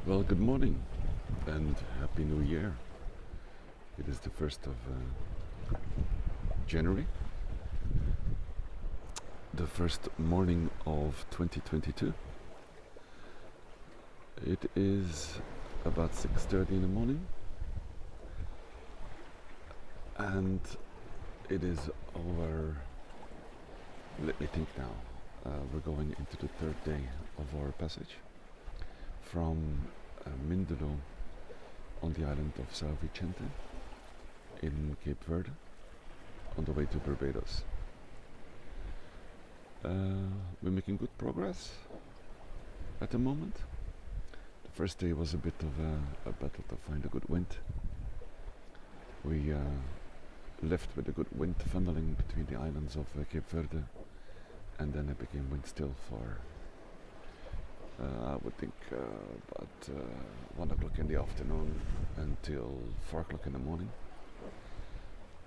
Well, good morning and Happy New Year. It is the 1st of January, the first morning of 2022. It is about 6:30 in the morning and it is our, let me think now, we're going into the third day of our passage from Mindelo on the island of São Vicente in Cape Verde on the way to Barbados. We're making good progress at the moment. The first day was a bit of a battle to find a good wind. We left with a good wind funneling between the islands of Cape Verde, and then it became wind still for I would think about 1 o'clock in the afternoon until 4 o'clock in the morning.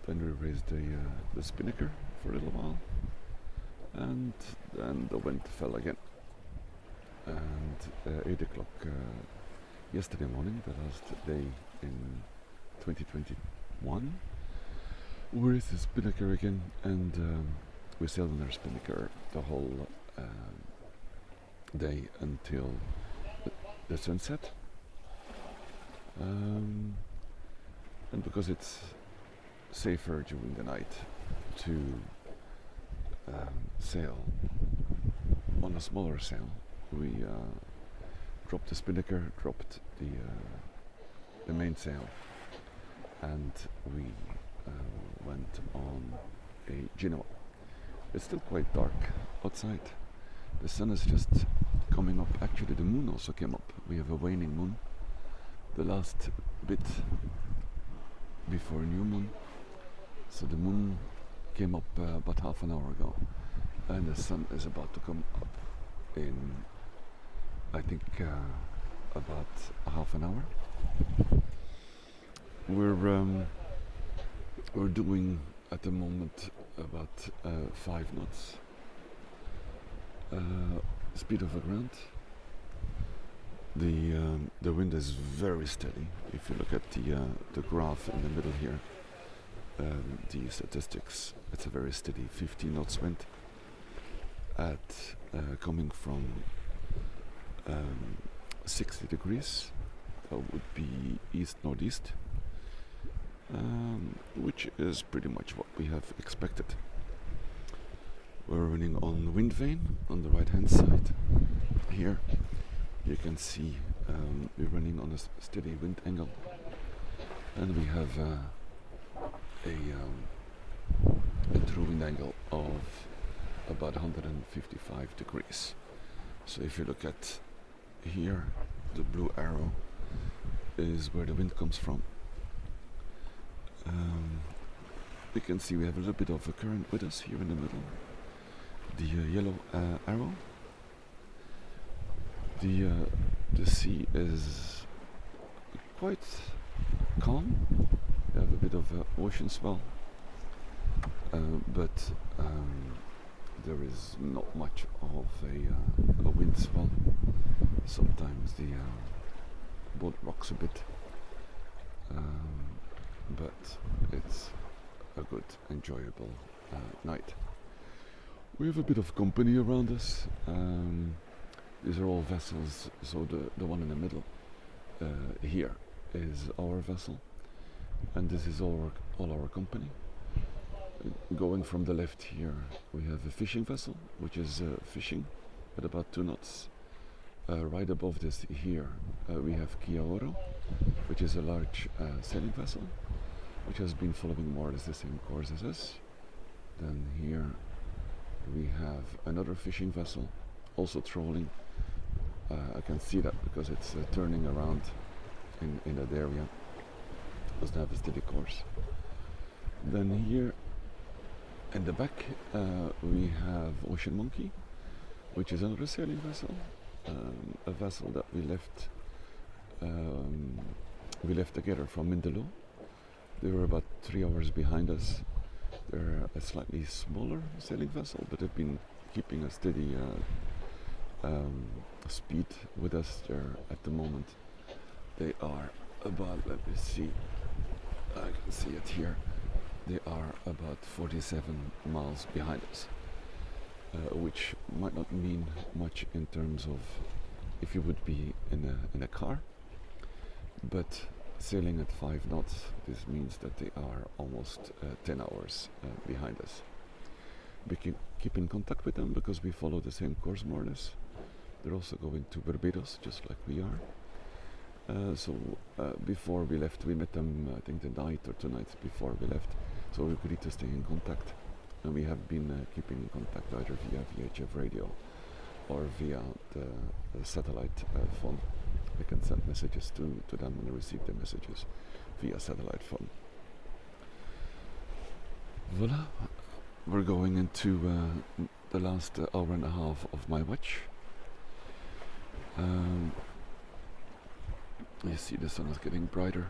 Then we raised the spinnaker for a little while, and then the wind fell again. And 8 o'clock yesterday morning, the last day in 2021, we raised the spinnaker again, and we sailed on our spinnaker the whole day until the sunset. And because it's safer during the night to sail on a smaller sail, we dropped the spinnaker, dropped the mainsail, and we went on a Genoa. It's still quite dark outside. The sun is just coming up. Actually, the moon also came up. We have a waning moon, the last bit before new moon. So the moon came up about half an hour ago, and the sun is about to come up in, I think, about half an hour. We're doing at the moment about 5 knots. Speed of the ground. The wind is very steady. If you look at the graph in the middle here, the statistics, it's a very steady 15 knots wind at coming from 60 degrees. That would be east-northeast, which is pretty much what we have expected. We're running on wind vane on the right hand side. Here you can see we're running on a steady wind angle, and we have a true wind angle of about 155 degrees. So if you look at here, the blue arrow is where the wind comes from. You can see we have a little bit of a current with us here in the middle. The yellow arrow. The sea is quite calm. We have a bit of ocean swell, but there is not much of a wind swell. Sometimes the boat rocks a bit, but it's a good, enjoyable night. We have a bit of company around us. These are all vessels, so the one in the middle here is our vessel, and this is all our company. Going from the left here, we have a fishing vessel, which is fishing at about 2 knots. Right above this here, we have Kia Oro, which is a large sailing vessel, which has been following more or less the same course as us. Then here we have another fishing vessel, also trolling. I can see that because it's turning around in that area. Doesn't have a steady course. Then here in the back we have Ocean Monkey, which is another sailing vessel, a vessel that we left together from Mindelo. They were about 3 hours behind us. They're a slightly smaller sailing vessel, but they've been keeping a steady speed with us there at the moment. they are about, let me see, I can see it here, they are about 47 miles behind us, which might not mean much in terms of if you would be in a car, but sailing at 5 knots, this means that they are almost 10 hours behind us. We keep in contact with them because we follow the same course more or less. They're also going to Barbados, just like we are. So before we left, we met them, I think the night or 2 nights before we left. So we agreed to stay in contact. And we have been keeping in contact either via VHF radio or via the satellite phone. We can send messages to them and receive their messages via satellite phone. Voila, we're going into the last hour and a half of my watch. You see the sun is getting brighter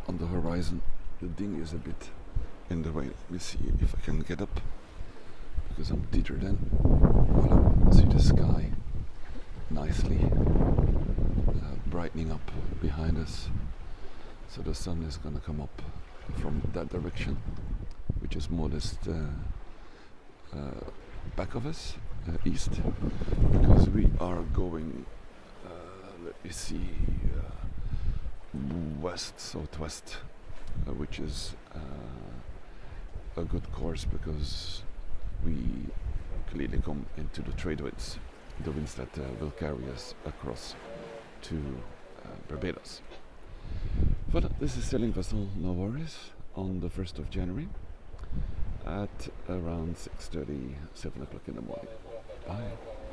on the horizon. The dinghy is a bit in the way. Let me see if I can get up because I'm teetered in. Voila, see the sky nicely brightening up behind us. So the sun is gonna come up from that direction, which is more or less back of us, east, because we are going, let me see, west, southwest, which is a good course because we clearly come into the trade winds, the winds that will carry us across to Barbados. But this is sailing vessel No Worries on the 1st of January at around 6:30, 7 o'clock in the morning. Bye.